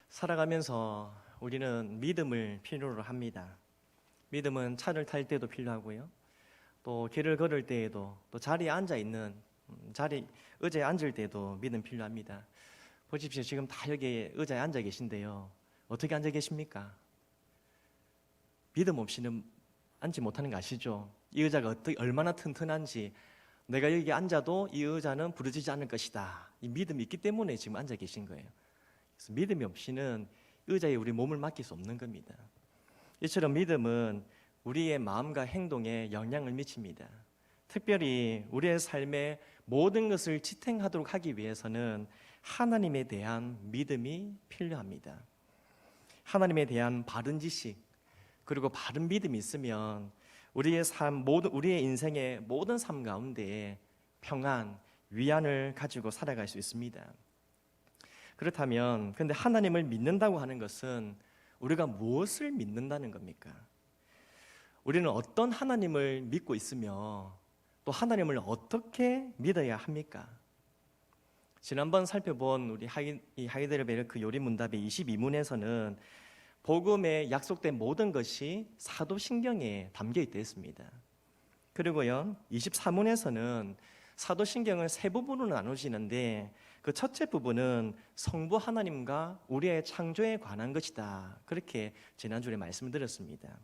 살아가면서 우리는 믿음을 필요로 합니다. 믿음은 차를 탈 때도 필요하고요. 또 길을 걸을 때에도, 또 자리에 앉아 있는 의자에 앉을 때도 믿음 필요합니다. 보십시오. 지금 다 여기 의자에 앉아 계신데요. 어떻게 앉아 계십니까? 믿음 없이는 앉지 못하는 거 아시죠? 이 의자가 얼마나 튼튼한지, 내가 여기 앉아도 이 의자는 부러지지 않을 것이다. 이 믿음이 있기 때문에 지금 앉아 계신 거예요. 그래서 믿음이 없이는 의자에 우리 몸을 맡길 수 없는 겁니다. 이처럼 믿음은 우리의 마음과 행동에 영향을 미칩니다. 특별히 우리의 삶의 모든 것을 지탱하도록 하기 위해서는 하나님에 대한 믿음이 필요합니다. 하나님에 대한 바른 지식, 그리고 바른 믿음이 있으면 우리의 인생의 모든 삶 가운데 평안, 위안을 가지고 살아갈 수 있습니다. 그렇다면, 근데 하나님을 믿는다고 하는 것은 우리가 무엇을 믿는다는 겁니까? 우리는 어떤 하나님을 믿고 있으며 또 하나님을 어떻게 믿어야 합니까? 지난번 살펴본 우리 하이델베르크 요리문답의 22문에서는 복음에 약속된 모든 것이 사도신경에 담겨 있다 했습니다. 그리고요, 24문에서는 사도신경을 세 부분으로 나누시는데 그 첫째 부분은 성부 하나님과 우리의 창조에 관한 것이다. 그렇게 지난주에 말씀을 드렸습니다.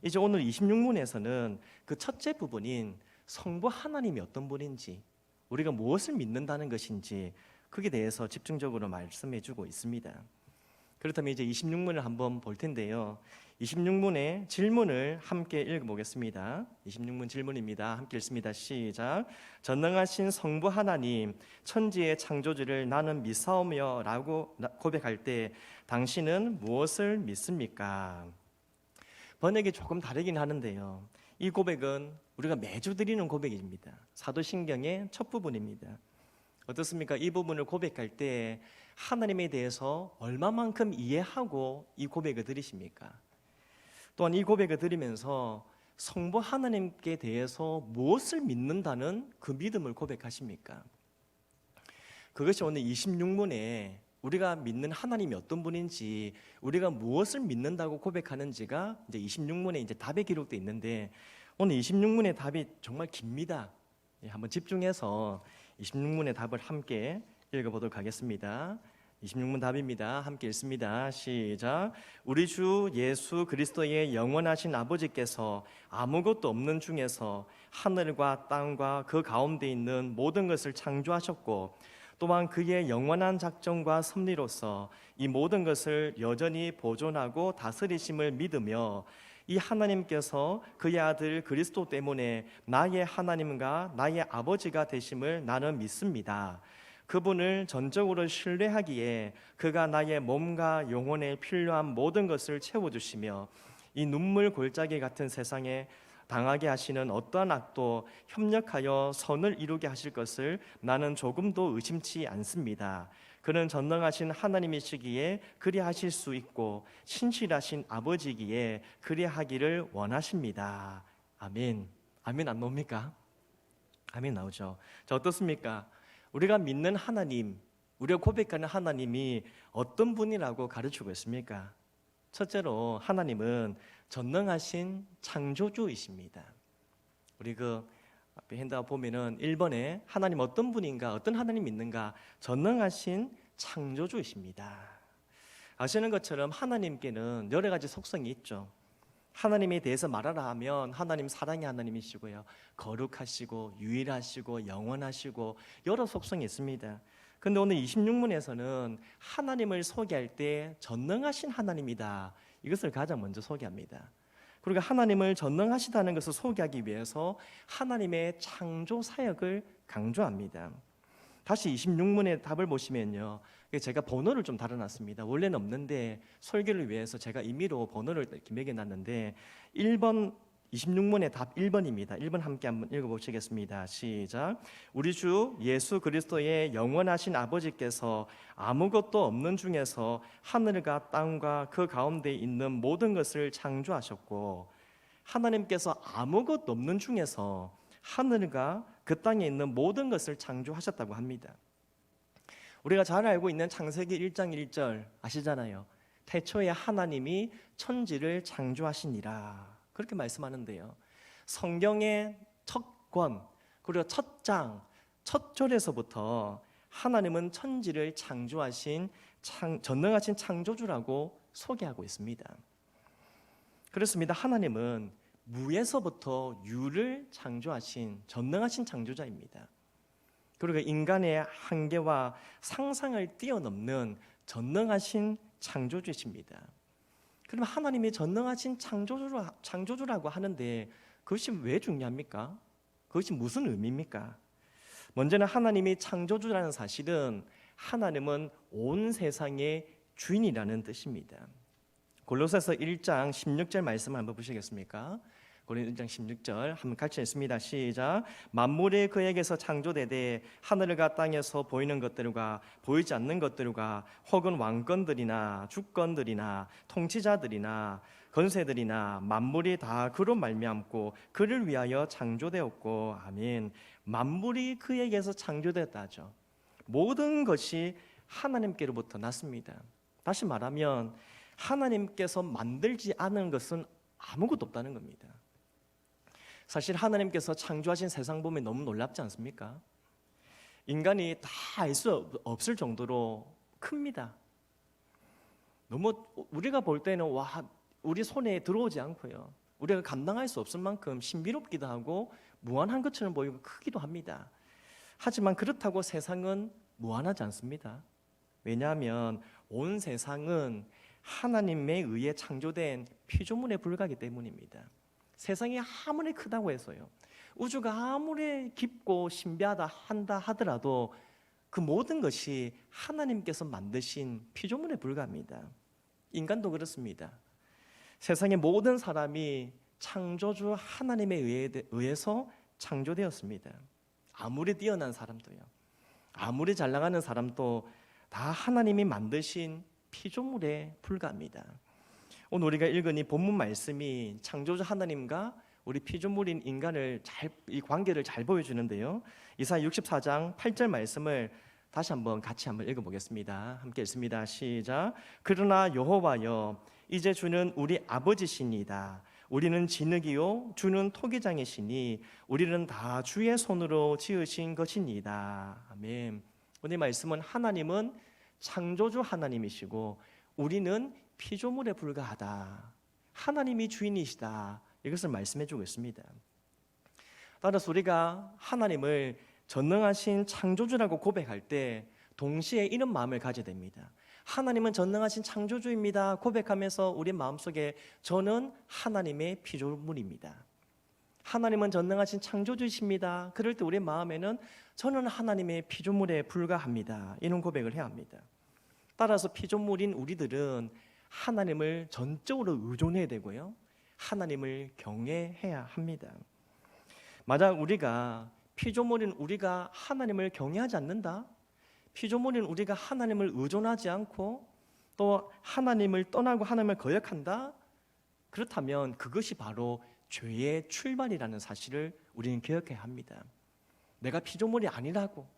이제 오늘 26문에서는 그 첫째 부분인 성부 하나님이 어떤 분인지, 우리가 무엇을 믿는다는 것인지 그에 대해서 집중적으로 말씀해 주고 있습니다. 그렇다면 이제 26문을 한번 볼 텐데요. 26문의 질문을 함께 읽어보겠습니다. 26문 질문입니다. 함께 읽습니다. 시작. 전능하신 성부 하나님, 천지의 창조주를 나는 믿사오며 라고 고백할 때 당신은 무엇을 믿습니까? 번역이 조금 다르긴 하는데요. 이 고백은 우리가 매주 드리는 고백입니다. 사도신경의 첫 부분입니다. 어떻습니까? 이 부분을 고백할 때 하나님에 대해서 얼마만큼 이해하고 이 고백을 드리십니까? 또한 이 고백을 드리면서 성부 하나님께 대해서 무엇을 믿는다는 그 믿음을 고백하십니까? 그것이 오늘 26문에 우리가 믿는 하나님이 어떤 분인지, 우리가 무엇을 믿는다고 고백하는지가 이제 26문에 이제 답에 기록되어 있는데, 오늘 26문의 답이 정말 깁니다. 한번 집중해서 26문의 답을 함께 읽어보도록 하겠습니다. 26문 답입니다. 함께 읽습니다. 시작. 우리 주 예수 그리스도의 영원하신 아버지께서 아무것도 없는 중에서 하늘과 땅과 그 가운데 있는 모든 것을 창조하셨고, 또한 그의 영원한 작정과 섭리로서 이 모든 것을 여전히 보존하고 다스리심을 믿으며, 이 하나님께서 그의 아들 그리스도 때문에 나의 하나님과 나의 아버지가 되심을 나는 믿습니다. 그분을 전적으로 신뢰하기에 그가 나의 몸과 영혼에 필요한 모든 것을 채워주시며, 이 눈물 골짜기 같은 세상에 당하게 하시는 어떠한 악도 협력하여 선을 이루게 하실 것을 나는 조금도 의심치 않습니다. 그는 전능하신 하나님이시기에 그리하실 수 있고 신실하신 아버지이기에 그리하기를 원하십니다. 아멘. 아멘 안 나옵니까? 아멘 나오죠. 자, 어떻습니까? 우리가 믿는 하나님, 우리가 고백하는 하나님이 어떤 분이라고 가르치고 있습니까? 첫째로 하나님은 전능하신 창조주이십니다. 우리 그 앞에 핸드아웃 보면은 1번에 하나님 어떤 분인가, 어떤 하나님 있는가, 전능하신 창조주이십니다. 아시는 것처럼 하나님께는 여러 가지 속성이 있죠. 하나님에 대해서 말하라 하면 하나님 사랑의 하나님이시고요, 거룩하시고 유일하시고 영원하시고 여러 속성이 있습니다. 그런데 오늘 26문에서는 하나님을 소개할 때 전능하신 하나님이다, 이것을 가장 먼저 소개합니다. 그리고 하나님을 전능하시다는 것을 소개하기 위해서 하나님의 창조 사역을 강조합니다. 다시 26문의 답을 보시면요, 제가 번호를 좀 달아놨습니다. 원래는 없는데 설교를 위해서 제가 임의로 번호를 이렇게 매겨놨는데 1번 26문의 답 1번입니다. 1번 함께 한번 읽어보시겠습니다. 시작. 우리 주 예수 그리스도의 영원하신 아버지께서 아무것도 없는 중에서 하늘과 땅과 그 가운데 있는 모든 것을 창조하셨고, 하나님께서 아무것도 없는 중에서 하늘과 그 땅에 있는 모든 것을 창조하셨다고 합니다. 우리가 잘 알고 있는 창세기 1장 1절 아시잖아요. 태초에 하나님이 천지를 창조하시니라, 그렇게 말씀하는데요. 성경의 첫 권, 그리고 첫 장, 첫 절에서부터 하나님은 천지를 창조하신 전능하신 창조주라고 소개하고 있습니다. 그렇습니다. 하나님은 무에서부터 유를 창조하신 전능하신 창조자입니다. 그리고 인간의 한계와 상상을 뛰어넘는 전능하신 창조주이십니다. 그럼 하나님이 전능하신 창조주라고 하는데 그것이 왜 중요합니까? 그것이 무슨 의미입니까? 먼저는 하나님이 창조주라는 사실은 하나님은 온 세상의 주인이라는 뜻입니다. 골로새서 1장 16절 말씀 한번 보시겠습니까? 골로새 1장 16절 한번 같이 읽습니다. 시작. 만물이 그에게서 창조되되 하늘과 땅에서 보이는 것들과 보이지 않는 것들과 혹은 왕권들이나 주권들이나 통치자들이나 권세들이나 만물이 다 그로 말미암고 그를 위하여 창조되었고. 아멘. 만물이 그에게서 창조되었다죠. 모든 것이 하나님께로부터 났습니다. 다시 말하면 하나님께서 만들지 않은 것은 아무것도 없다는 겁니다. 사실 하나님께서 창조하신 세상 보면 너무 놀랍지 않습니까? 인간이 다 알 수 없을 정도로 큽니다. 너무 우리가 볼 때는 우리 손에 들어오지 않고요, 우리가 감당할 수 없을 만큼 신비롭기도 하고 무한한 것처럼 보이고 크기도 합니다. 하지만 그렇다고 세상은 무한하지 않습니다. 왜냐하면 온 세상은 하나님에 의해 창조된 피조물에 불과하기 때문입니다. 세상이 아무리 크다고 해서요, 우주가 아무리 깊고 신비하다 한다 하더라도 그 모든 것이 하나님께서 만드신 피조물에 불과합니다. 인간도 그렇습니다. 세상의 모든 사람이 창조주 하나님에 의해서 창조되었습니다. 아무리 뛰어난 사람도요, 아무리 잘 나가는 사람도 다 하나님이 만드신 피조물에 불과합니다. 오늘 우리가 읽은 이 본문 말씀이 창조주 하나님과 우리 피조물인 인간을 이 관계를 잘 보여주는데요. 이사야 64장 8절 말씀을 다시 같이 한번 읽어보겠습니다. 함께 읽습니다. 시작. 그러나 여호와여, 이제 주는 우리 아버지시니이다. 우리는 진흙이요 주는 토기장이시니 우리는 다 주의 손으로 지으신 것이니이다. 아멘. 오늘 말씀은 하나님은 창조주 하나님이시고 우리는 피조물에 불과하다, 하나님이 주인이시다, 이것을 말씀해 주고 있습니다. 따라서 우리가 하나님을 전능하신 창조주라고 고백할 때 동시에 이런 마음을 가져야 됩니다. 하나님은 전능하신 창조주입니다 고백하면서 우리 마음속에 저는 하나님의 피조물입니다, 하나님은 전능하신 창조주이십니다, 그럴 때 우리 마음에는 저는 하나님의 피조물에 불과합니다, 이런 고백을 해야 합니다. 따라서 피조물인 우리들은 하나님을 전적으로 의존해야 되고요, 하나님을 경외해야 합니다. 만약 우리가 피조물인 우리가 하나님을 경외하지 않는다, 피조물인 우리가 하나님을 의존하지 않고 또 하나님을 떠나고 하나님을 거역한다, 그렇다면 그것이 바로 죄의 출발이라는 사실을 우리는 기억해야 합니다. 내가 피조물이 아니라고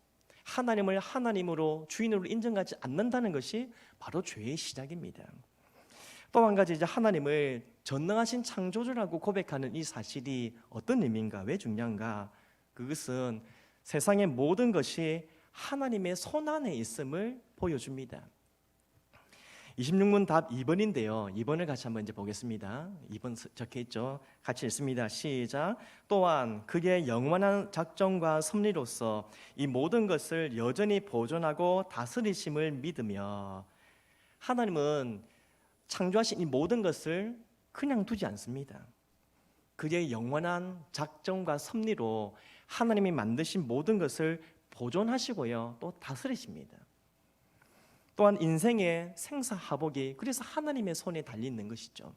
하나님을 하나님으로 주인으로 인정하지 않는다는 것이 바로 죄의 시작입니다. 또 한 가지, 이제 하나님을 전능하신 창조주라고 고백하는 이 사실이 어떤 의미인가, 왜 중요한가? 그것은 세상의 모든 것이 하나님의 손 안에 있음을 보여줍니다. 26문 답 2번인데요. 2번을 같이 한번 이제 보겠습니다. 2번 적혀 있죠. 같이 읽습니다. 시작. 또한 그의 영원한 작정과 섭리로서 이 모든 것을 여전히 보존하고 다스리심을 믿으며. 하나님은 창조하신 이 모든 것을 그냥 두지 않습니다. 그의 영원한 작정과 섭리로 하나님이 만드신 모든 것을 보존하시고요, 또 다스리십니다. 또한 인생의 생사화복이 그래서 하나님의 손에 달려있는 것이죠.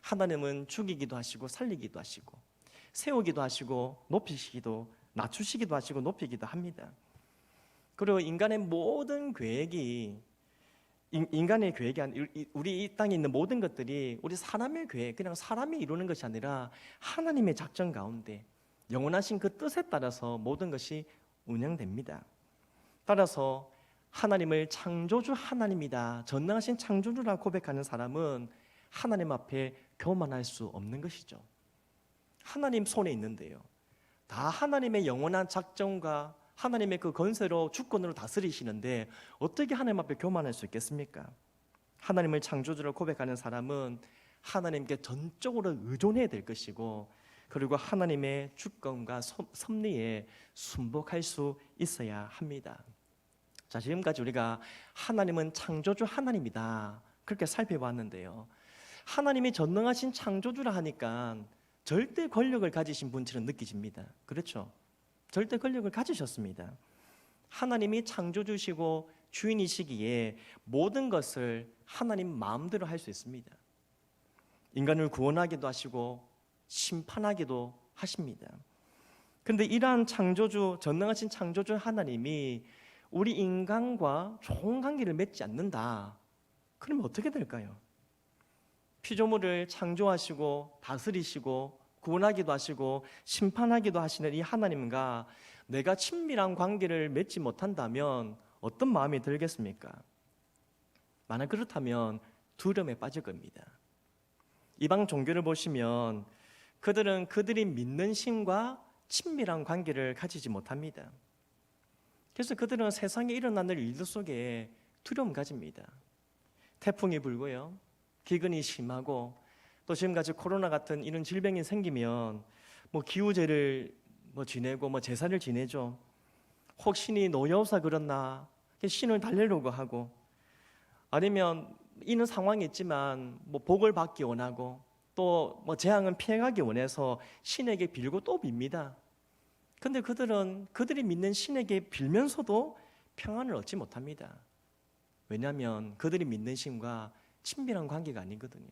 하나님은 죽이기도 하시고 살리기도 하시고 세우기도 하시고 높이시기도, 낮추시기도 하시고 높이기도 합니다. 그리고 인간의 모든 계획이, 인간의 계획이 아니라 우리 이 땅에 있는 모든 것들이 우리 사람의 계획, 그냥 사람이 이루는 것이 아니라 하나님의 작전 가운데 영원하신 그 뜻에 따라서 모든 것이 운영됩니다. 따라서 하나님을 창조주 하나님이다, 전능하신 창조주라 고백하는 사람은 하나님 앞에 교만할 수 없는 것이죠. 하나님 손에 있는데요, 다 하나님의 영원한 작정과 하나님의 그 건세로 주권으로 다스리시는데 어떻게 하나님 앞에 교만할 수 있겠습니까? 하나님을 창조주로 고백하는 사람은 하나님께 전적으로 의존해야 될 것이고, 그리고 하나님의 주권과 섭리에 순복할 수 있어야 합니다. 자, 지금까지 우리가 하나님은 창조주 하나님이다 그렇게 살펴봤는데요, 하나님이 전능하신 창조주라 하니까 절대 권력을 가지신 분처럼 느껴집니다. 그렇죠? 절대 권력을 가지셨습니다. 하나님이 창조주시고 주인이시기에 모든 것을 하나님 마음대로 할 수 있습니다. 인간을 구원하기도 하시고 심판하기도 하십니다. 그런데 이러한 창조주, 전능하신 창조주 하나님이 우리 인간과 좋은 관계를 맺지 않는다, 그러면 어떻게 될까요? 피조물을 창조하시고 다스리시고 구원하기도 하시고 심판하기도 하시는 이 하나님과 내가 친밀한 관계를 맺지 못한다면 어떤 마음이 들겠습니까? 만약 그렇다면 두려움에 빠질 겁니다. 이방 종교를 보시면 그들은 그들이 믿는 신과 친밀한 관계를 가지지 못합니다. 그래서 그들은 세상에 일어나는 일들 속에 두려움 가집니다. 태풍이 불고요, 기근이 심하고, 또 지금같이 코로나 같은 이런 질병이 생기면 기후제를 지내고 제사를 지내죠. 혹 신이 노여워서 그렇나 신을 달래려고 하고, 아니면 이런 상황이 있지만 복을 받기 원하고, 또 재앙은 피해가기 원해서 신에게 빌고 또 빕니다. 근데 그들은 그들이 믿는 신에게 빌면서도 평안을 얻지 못합니다. 왜냐하면 그들이 믿는 신과 친밀한 관계가 아니거든요.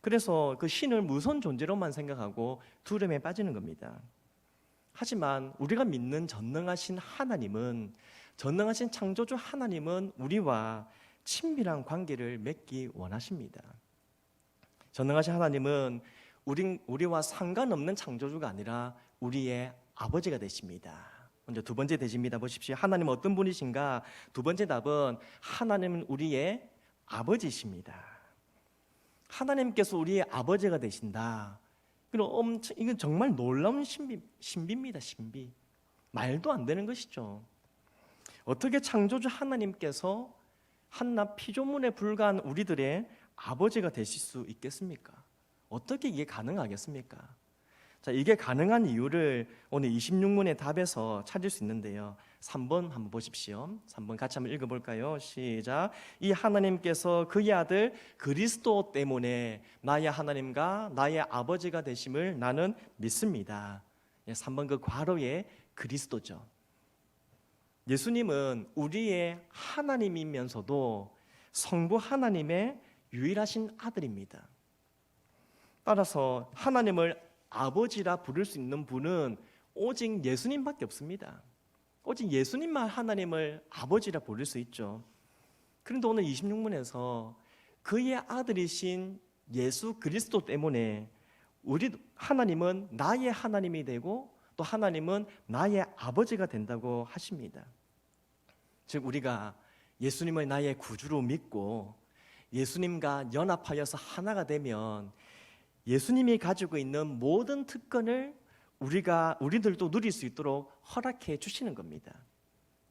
그래서 그 신을 무서운 존재로만 생각하고 두려움에 빠지는 겁니다. 하지만 우리가 믿는 전능하신 하나님은, 전능하신 창조주 하나님은 우리와 친밀한 관계를 맺기 원하십니다. 전능하신 하나님은 우리와 상관없는 창조주가 아니라 우리의 아버지가 되십니다. 먼저 두 번째 대지입니다. 보십시오. 하나님은 어떤 분이신가? 두 번째 답은 하나님은 우리의 아버지십니다. 하나님께서 우리의 아버지가 되신다. 이건 정말 놀라운 신비입니다. 신비. 말도 안 되는 것이죠. 어떻게 창조주 하나님께서 한낱 피조물에 불과한 우리들의 아버지가 되실 수 있겠습니까? 어떻게 이게 가능하겠습니까? 자, 이게 가능한 이유를 오늘 26문의 답에서 찾을 수 있는데요, 3번 한번 보십시오. 3번 같이 한번 읽어볼까요? 시작. 이 하나님께서 그의 아들 그리스도 때문에 나의 하나님과 나의 아버지가 되심을 나는 믿습니다. 3번 그 괄호의 그리스도죠. 예수님은 우리의 하나님이면서도 성부 하나님의 유일하신 아들입니다. 따라서 하나님을 아버지라 부를 수 있는 분은 오직 예수님밖에 없습니다. 오직 예수님만 하나님을 아버지라 부를 수 있죠. 그런데 오늘 26문에서 그의 아들이신 예수 그리스도 때문에 하나님은 나의 하나님이 되고 또 하나님은 나의 아버지가 된다고 하십니다. 즉 우리가 예수님을 나의 구주로 믿고 예수님과 연합하여서 하나가 되면 예수님이 가지고 있는 모든 특권을 우리들도 누릴 수 있도록 허락해 주시는 겁니다.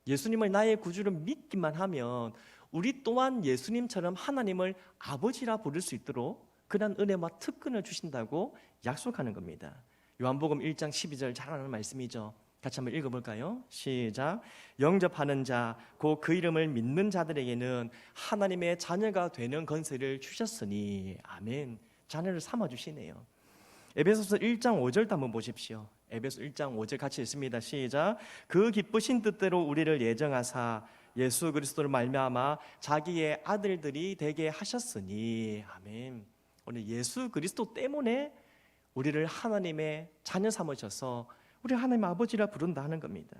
예수님을 나의 구주로 믿기만 하면 우리 또한 예수님처럼 하나님을 아버지라 부를 수 있도록 그런 은혜와 특권을 주신다고 약속하는 겁니다. 요한복음 1장 12절 잘 아는 말씀이죠. 같이 한번 읽어볼까요? 시작. 영접하는 자, 곧 그 이름을 믿는 자들에게는 하나님의 자녀가 되는 권세를 주셨으니. 아멘. 자녀를 삼아주시네요. 에베소서 1장 5절도 한번 보십시오. 에베소 1장 5절 같이 읽습니다. 시작. 그 기쁘신 뜻대로 우리를 예정하사 예수 그리스도를 말미암아 자기의 아들들이 되게 하셨으니. 아멘. 오늘 예수 그리스도 때문에 우리를 하나님의 자녀 삼으셔서 우리 하나님 아버지라 부른다 하는 겁니다.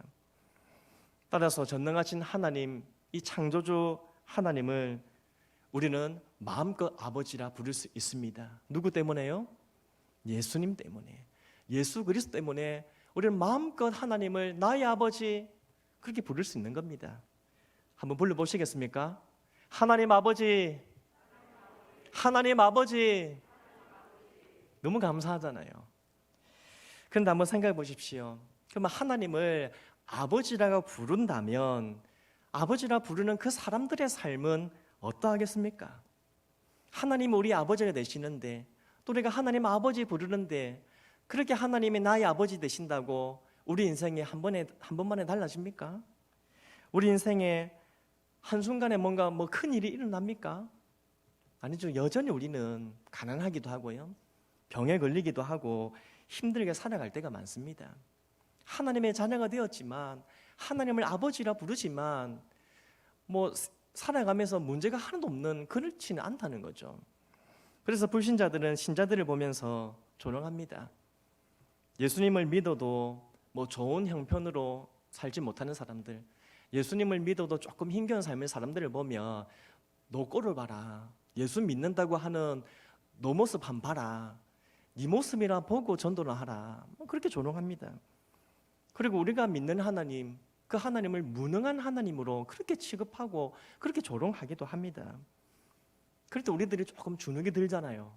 따라서 전능하신 하나님, 이 창조주 하나님을 우리는 마음껏 아버지라 부를 수 있습니다. 누구 때문에요? 예수님 때문에, 예수 그리스도 때문에 우리는 마음껏 하나님을 나의 아버지 그렇게 부를 수 있는 겁니다. 한번 불러보시겠습니까? 하나님 아버지, 하나님 아버지. 너무 감사하잖아요. 그런데 한번 생각해 보십시오. 그러면 하나님을 아버지라고 부른다면 아버지라 부르는 그 사람들의 삶은 어떠하겠습니까? 하나님 우리 아버지가 되시는데 또 우리가 하나님 아버지 부르는데 그렇게 하나님이 나의 아버지 되신다고 우리 인생에 한 번만에 달라집니까? 우리 인생에 한순간에 뭔가 큰 일이 일어납니까? 아니죠. 여전히 우리는 가난하기도 하고요. 병에 걸리기도 하고 힘들게 살아갈 때가 많습니다. 하나님의 자녀가 되었지만 하나님을 아버지라 부르지만 살아가면서 문제가 하나도 없는 그렇지는 않다는 거죠. 그래서 불신자들은 신자들을 보면서 조롱합니다. 예수님을 믿어도 좋은 형편으로 살지 못하는 사람들, 예수님을 믿어도 조금 힘겨운 삶의 사람들을 보며 너 꼴을 봐라, 예수 믿는다고 하는 너 모습 한번 봐라, 네 모습이라 보고 전도를 하라, 그렇게 조롱합니다. 그리고 우리가 믿는 하나님, 그 하나님을 무능한 하나님으로 그렇게 취급하고 그렇게 조롱하기도 합니다. 그럴 때 우리들이 조금 주눅이 들잖아요.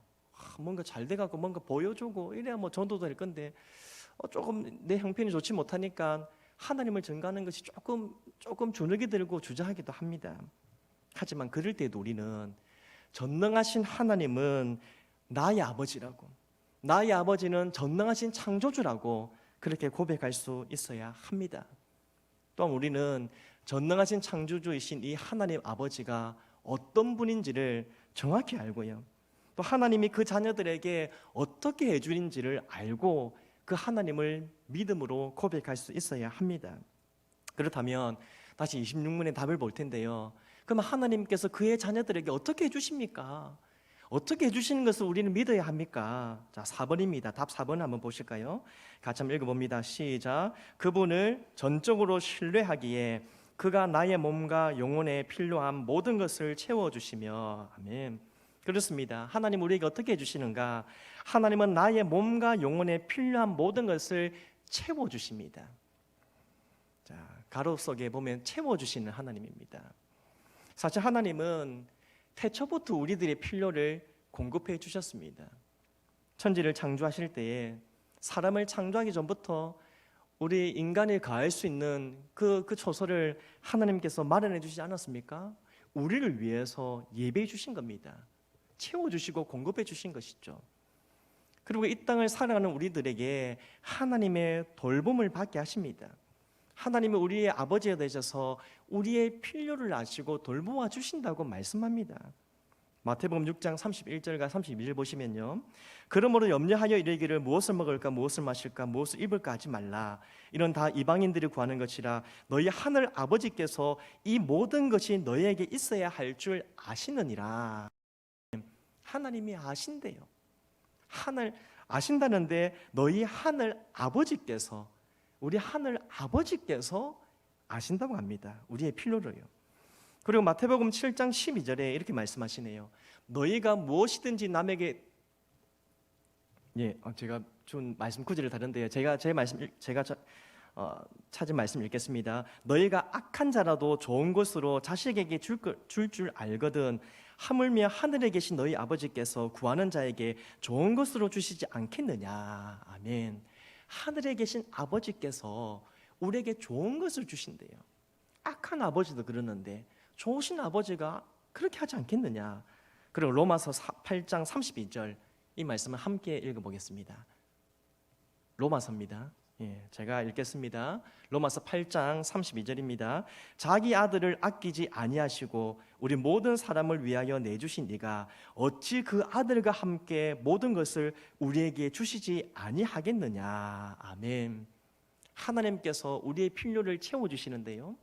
뭔가 잘 돼갖고 뭔가 보여주고 이래야 전도도 될 건데 조금 내 형편이 좋지 못하니까 하나님을 전가하는 것이 조금 주눅이 들고 주저하기도 합니다. 하지만 그럴 때도 우리는 전능하신 하나님은 나의 아버지라고, 나의 아버지는 전능하신 창조주라고 그렇게 고백할 수 있어야 합니다. 또한 우리는 전능하신 창조주이신 이 하나님 아버지가 어떤 분인지를 정확히 알고요, 또 하나님이 그 자녀들에게 어떻게 해주는지를 알고 그 하나님을 믿음으로 고백할 수 있어야 합니다. 그렇다면 다시 26문의 답을 볼 텐데요, 그럼 하나님께서 그의 자녀들에게 어떻게 해주십니까? 어떻게 해주시는 것을 우리는 믿어야 합니까? 자, 4번입니다. 답 4번 한번 보실까요? 같이 한번 읽어봅니다. 시작. 그분을 전적으로 신뢰하기에 그가 나의 몸과 영혼에 필요한 모든 것을 채워주시며. 아멘. 그렇습니다. 하나님 우리에게 어떻게 해주시는가? 하나님은 나의 몸과 영혼에 필요한 모든 것을 채워주십니다. 자, 가로 속에 보면 채워주시는 하나님입니다. 사실 하나님은 태초부터 우리들의 필요를 공급해 주셨습니다. 천지를 창조하실 때에 사람을 창조하기 전부터 우리 인간이 가할 수 있는 그 초소를 하나님께서 마련해 주시지 않았습니까? 우리를 위해서 예배해 주신 겁니다. 채워주시고 공급해 주신 것이죠. 그리고 이 땅을 살아가는 우리들에게 하나님의 돌봄을 받게 하십니다. 하나님은 우리의 아버지가 되셔서 우리의 필요를 아시고 돌보아 주신다고 말씀합니다. 마태복음 6장 31절과 32절 보시면요, 그러므로 염려하여 이르기를 무엇을 먹을까 무엇을 마실까 무엇을 입을까 하지 말라. 이런 다 이방인들이 구하는 것이라. 너희 하늘 아버지께서 이 모든 것이 너희에게 있어야 할 줄 아시느니라. 하나님이 아신대요. 하늘 아신다는데 너희 하늘 아버지께서, 우리 하늘 아버지께서 아신다고 합니다. 우리의 필요를요. 그리고 마태복음 7장 12절에 이렇게 말씀하시네요. 너희가 무엇이든지 남에게, 제가 준 말씀 구절이 다른데요. 제가 찾은 말씀 읽겠습니다. 너희가 악한 자라도 좋은 것으로 자식에게 줄 알거든 하물며 하늘에 계신 너희 아버지께서 구하는 자에게 좋은 것으로 주시지 않겠느냐. 아멘. 하늘에 계신 아버지께서 우리에게 좋은 것을 주신대요. 악한 아버지도 그러는데 좋으신 아버지가 그렇게 하지 않겠느냐. 그리고 로마서 8장 32절 이 말씀을 함께 읽어보겠습니다. 로마서입니다. 제가 읽겠습니다. 로마서 8장 32절입니다. 자기 아들을 아끼지 아니하시고 우리 모든 사람을 위하여 내주신 이가 어찌 그 아들과 함께 모든 것을 우리에게 주시지 아니하겠느냐. 아멘. 하나님께서 우리의 필요를 채워주시는데요,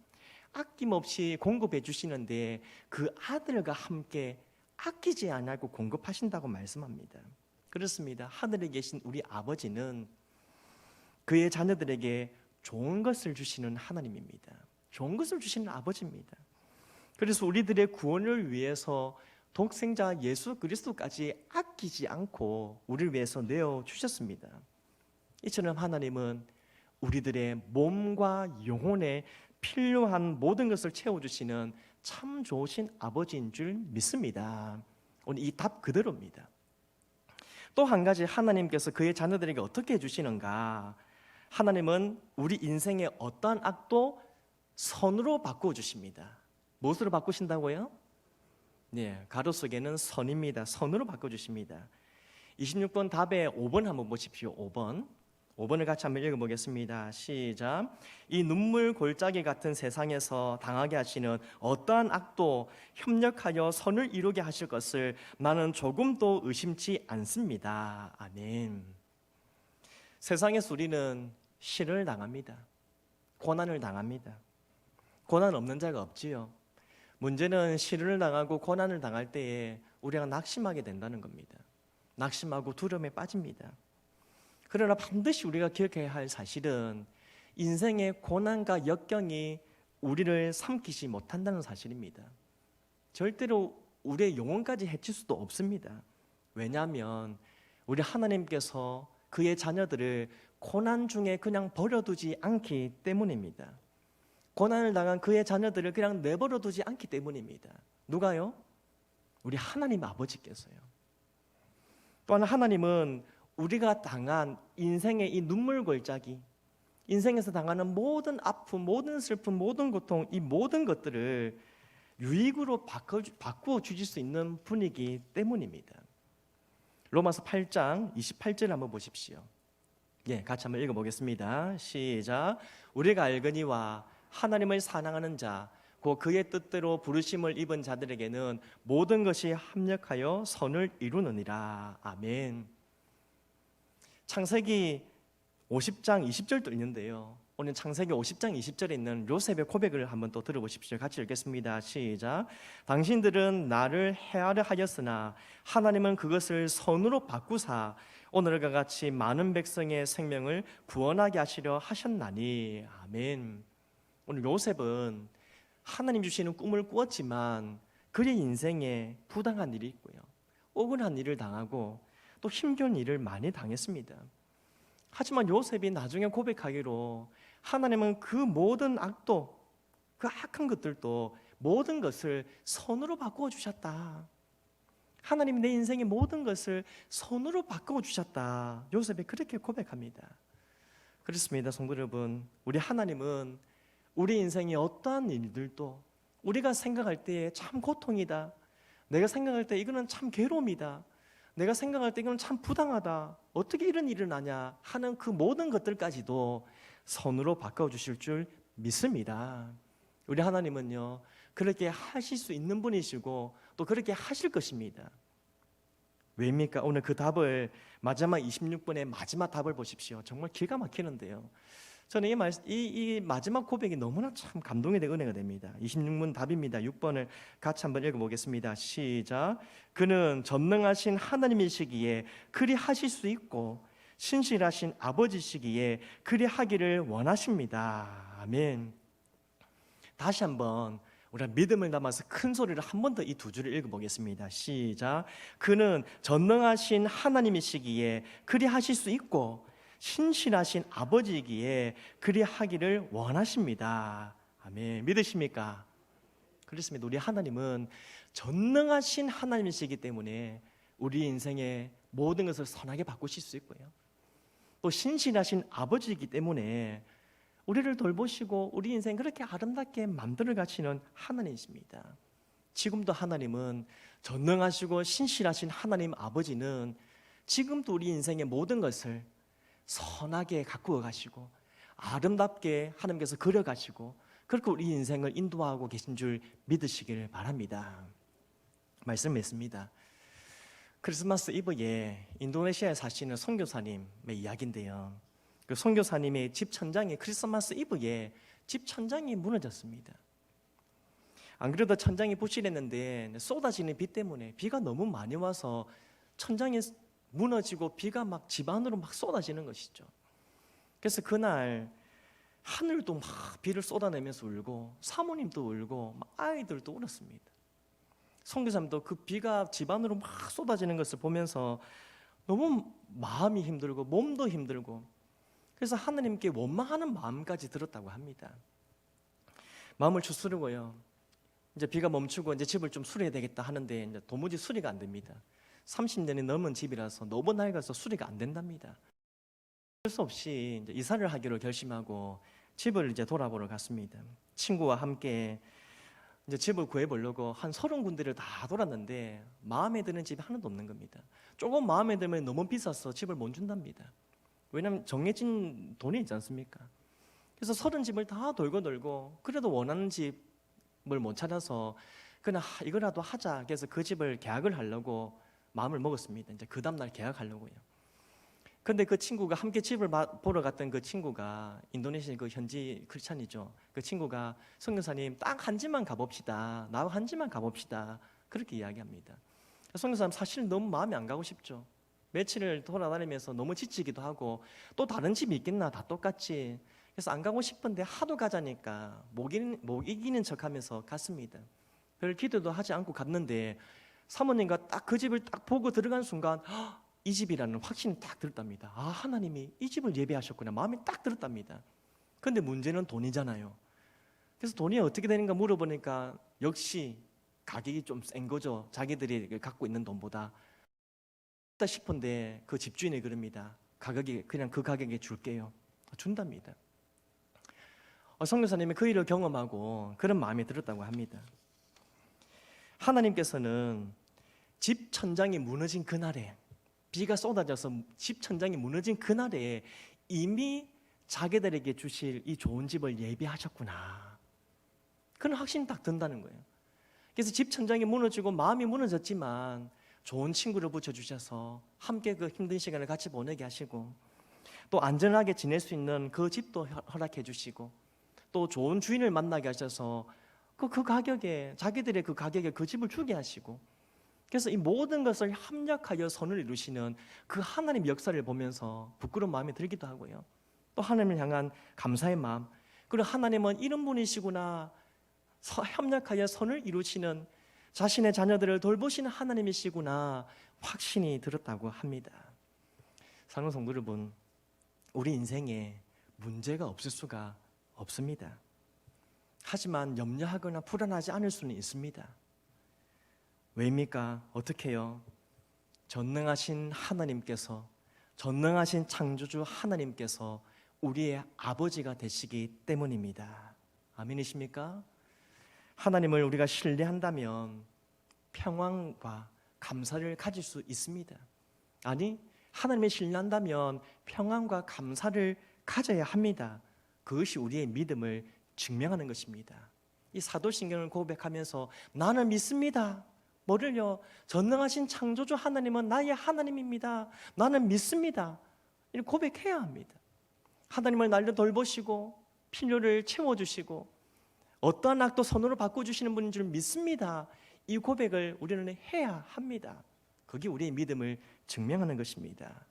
아낌없이 공급해 주시는데 그 아들과 함께 아끼지 아니하고 공급하신다고 말씀합니다. 그렇습니다. 하늘에 계신 우리 아버지는 그의 자녀들에게 좋은 것을 주시는 하나님입니다. 좋은 것을 주시는 아버지입니다. 그래서 우리들의 구원을 위해서 독생자 예수 그리스도까지 아끼지 않고 우리를 위해서 내어주셨습니다. 이처럼 하나님은 우리들의 몸과 영혼에 필요한 모든 것을 채워주시는 참 좋으신 아버지인 줄 믿습니다. 오늘 이 답 그대로입니다. 또 한 가지 하나님께서 그의 자녀들에게 어떻게 해주시는가? 하나님은 우리 인생의 어떠한 악도 선으로 바꾸어 주십니다. 무엇으로 바꾸신다고요? 네, 가로 속에는 선입니다. 선으로 바꿔주십니다. 26번 답에 5번 한번 보십시오. 5번을 같이 한번 읽어보겠습니다. 시작. 이 눈물 골짜기 같은 세상에서 당하게 하시는 어떠한 악도 협력하여 선을 이루게 하실 것을 나는 조금도 의심치 않습니다. 아멘. 세상에서 우리는 시련을 당합니다. 고난을 당합니다. 고난 없는 자가 없지요. 문제는 시련을 당하고 고난을 당할 때에 우리가 낙심하게 된다는 겁니다. 낙심하고 두려움에 빠집니다. 그러나 반드시 우리가 기억해야 할 사실은 인생의 고난과 역경이 우리를 삼키지 못한다는 사실입니다. 절대로 우리의 영혼까지 해칠 수도 없습니다. 왜냐하면 우리 하나님께서 그의 자녀들을 고난 중에 그냥 버려두지 않기 때문입니다. 고난을 당한 그의 자녀들을 그냥 내버려 두지 않기 때문입니다. 누가요? 우리 하나님 아버지께서요. 또한 하나님은 우리가 당한 인생의 이 눈물 골짜기, 인생에서 당하는 모든 아픔, 모든 슬픔, 모든 고통, 이 모든 것들을 유익으로 바꾸어 주실 수 있는 분이기 때문입니다. 로마서 8장 28절 한번 보십시오. 예, 같이 한번 읽어보겠습니다. 시작. 우리가 알거니와 하나님을 사랑하는 자, 곧 그의 뜻대로 부르심을 입은 자들에게는 모든 것이 합력하여 선을 이루느니라. 아멘. 창세기 50장 20절도 있는데요. 오늘 창세기 50장 20절에 있는 요셉의 고백을 한번 또 들어보십시오. 같이 읽겠습니다. 시작. 당신들은 나를 해하려 하였으나 하나님은 그것을 선으로 바꾸사 오늘과 같이 많은 백성의 생명을 구원하게 하시려 하셨나니. 아멘. 오늘 요셉은 하나님 주시는 꿈을 꾸었지만 그의 인생에 부당한 일이 있고요, 억울한 일을 당하고 또 힘겨운 일을 많이 당했습니다. 하지만 요셉이 나중에 고백하기로 하나님은 그 모든 악도, 그 악한 것들도 모든 것을 선으로 바꾸어 주셨다. 하나님이 내 인생의 모든 것을 선으로 바꾸어 주셨다. 요셉이 그렇게 고백합니다. 그렇습니다. 성도 여러분, 우리 하나님은 우리 인생의 어떠한 일들도 우리가 생각할 때에 참 고통이다, 내가 생각할 때 이거는 참 괴로움이다, 내가 생각할 때 이거는 참 부당하다, 어떻게 이런 일이 나냐 하는 그 모든 것들까지도 선으로 바꿔주실 줄 믿습니다. 우리 하나님은요, 그렇게 하실 수 있는 분이시고 또 그렇게 하실 것입니다. 왜입니까? 오늘 그 답을 마지막 26번의 마지막 답을 보십시오. 정말 기가 막히는데요, 저는 이 마지막 고백이 너무나 참 감동이 되고 은혜가 됩니다. 26문 답입니다. 6번을 같이 한번 읽어보겠습니다. 시작. 그는 전능하신 하나님이시기에 그리 하실 수 있고 신실하신 아버지시기에 그리 하기를 원하십니다. 아멘. 다시 한번 우리가 믿음을 담아서 큰 소리로 한 번 더 이 두 줄을 읽어보겠습니다. 시작. 그는 전능하신 하나님이시기에 그리 하실 수 있고 신실하신 아버지이기에 그리 하기를 원하십니다. 아멘. 믿으십니까? 그렇습니다. 우리 하나님은 전능하신 하나님이시기 때문에 우리 인생의 모든 것을 선하게 바꾸실 수 있고요, 또 신실하신 아버지이기 때문에 우리를 돌보시고 우리 인생 그렇게 아름답게 만들어 가시는 하나님이십니다. 지금도 하나님은 전능하시고 신실하신 하나님 아버지는 지금도 우리 인생의 모든 것을 선하게 가꾸어 가시고 아름답게 하나님께서 그려 가시고 그렇게 우리 인생을 인도하고 계신 줄 믿으시길 바랍니다. 말씀 맺습니다. 크리스마스 이브에 인도네시아에 사시는 선교사님의 이야기인데요, 그 선교사님의 집 천장이 크리스마스 이브에 집 천장이 무너졌습니다. 안 그래도 천장이 부실했는데 쏟아지는 비 때문에 비가 너무 많이 와서 천장이 무너지고 비가 막 집 안으로 막 쏟아지는 것이죠. 그래서 그날 하늘도 막 비를 쏟아내면서 울고 사모님도 울고 막 아이들도 울었습니다. 선교사님도 그 비가 집 안으로 막 쏟아지는 것을 보면서 너무 마음이 힘들고 몸도 힘들고 그래서 하나님께 원망하는 마음까지 들었다고 합니다. 마음을 추스르고요. 이제 비가 멈추고 이제 집을 좀 수리해야 되겠다 하는데 이제 도무지 수리가 안 됩니다. 30년이 넘은 집이라서 너무 낡아서 수리가 안 된답니다. 어쩔 수 없이 이제 이사를 하기로 결심하고 집을 이제 돌아보러 갔습니다. 친구와 함께 이제 집을 구해보려고 한 30군데를 다 돌았는데 마음에 드는 집이 하나도 없는 겁니다. 조금 마음에 들면 너무 비싸서 집을 못 준답니다. 왜냐하면 정해진 돈이 있지 않습니까? 그래서 30집을 다 돌고 그래도 원하는 집을 못 찾아서 그냥 이거라도 하자. 그래서 그 집을 계약을 하려고 마음을 먹었습니다. 이제 그 다음날 계약하려고요. 근데 그 친구가 함께 집을 보러 갔던 그 친구가 인도네시아 그 현지 크리스찬이죠. 그 친구가 선교사님 딱 한 집만 가봅시다. 나와 한 집만 가봅시다. 그렇게 이야기합니다. 선교사님 사실 너무 마음이 안 가고 싶죠. 며칠을 돌아다니면서 너무 지치기도 하고 또 다른 집이 있겠나 다 똑같지. 그래서 안 가고 싶은데 하도 가자니까 못 이기는 척하면서 갔습니다. 별 기도도 하지 않고 갔는데 사모님과 딱 그 집을 딱 보고 들어간 순간 이 집이라는 확신이 딱 들었답니다. 아, 하나님이 이 집을 예비하셨구나. 마음이 딱 들었답니다. 근데 문제는 돈이잖아요. 그래서 돈이 어떻게 되는가 물어보니까 역시 가격이 좀 센 거죠. 자기들이 갖고 있는 돈보다 싶은데 그 집주인이 그럽니다. 가격이 그냥 그 가격에 줄게요. 준답니다. 선교사님이 그 일을 경험하고 그런 마음이 들었다고 합니다. 하나님께서는 집 천장이 무너진 그날에 비가 쏟아져서 집 천장이 무너진 그날에 이미 자기들에게 주실 이 좋은 집을 예비하셨구나. 그런 확신이 딱 든다는 거예요. 그래서 집 천장이 무너지고 마음이 무너졌지만 좋은 친구를 붙여주셔서 함께 그 힘든 시간을 같이 보내게 하시고 또 안전하게 지낼 수 있는 그 집도 허락해 주시고 또 좋은 주인을 만나게 하셔서 그 가격에 자기들의 그 가격에 그 집을 주게 하시고 그래서 이 모든 것을 합력하여 선을 이루시는 그 하나님 역사를 보면서 부끄러운 마음이 들기도 하고요. 또 하나님을 향한 감사의 마음, 그리고 하나님은 이런 분이시구나, 협력하여 선을 이루시는 자신의 자녀들을 돌보시는 하나님이시구나 확신이 들었다고 합니다. 사랑하는 성도 여러분, 우리 인생에 문제가 없을 수가 없습니다. 하지만 염려하거나 불안하지 않을 수는 있습니다. 왜입니까? 어떻게 해요? 전능하신 하나님께서, 전능하신 창조주 하나님께서 우리의 아버지가 되시기 때문입니다. 아멘이십니까? 하나님을 우리가 신뢰한다면 평안과 감사를 가질 수 있습니다. 아니, 하나님을 신뢰한다면 평안과 감사를 가져야 합니다. 그것이 우리의 믿음을 증명하는 것입니다. 이 사도신경을 고백하면서 나는 믿습니다. 뭐를요? 전능하신 창조주 하나님은 나의 하나님입니다. 나는 믿습니다. 이렇게 고백해야 합니다. 하나님을 날려 돌보시고 필요를 채워주시고 어떠한 악도 선으로 바꿔주시는 분인 줄 믿습니다. 이 고백을 우리는 해야 합니다. 그게 우리의 믿음을 증명하는 것입니다.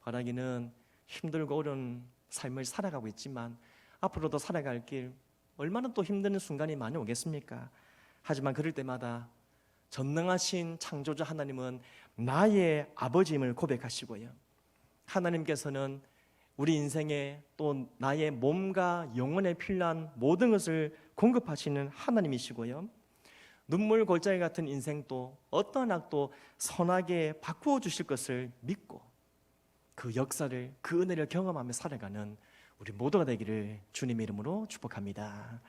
바라기는 힘들고 어려운 삶을 살아가고 있지만 앞으로도 살아갈 길 얼마나 또 힘든 순간이 많이 오겠습니까? 하지만 그럴 때마다 전능하신 창조주 하나님은 나의 아버지임을 고백하시고요. 하나님께서는 우리 인생에 또 나의 몸과 영혼에 필요한 모든 것을 공급하시는 하나님이시고요. 눈물 골짜기 같은 인생도 어떠한 악도 선하게 바꾸어 주실 것을 믿고 그 역사를, 그 은혜를 경험하며 살아가는 우리 모두가 되기를 주님의 이름으로 축복합니다.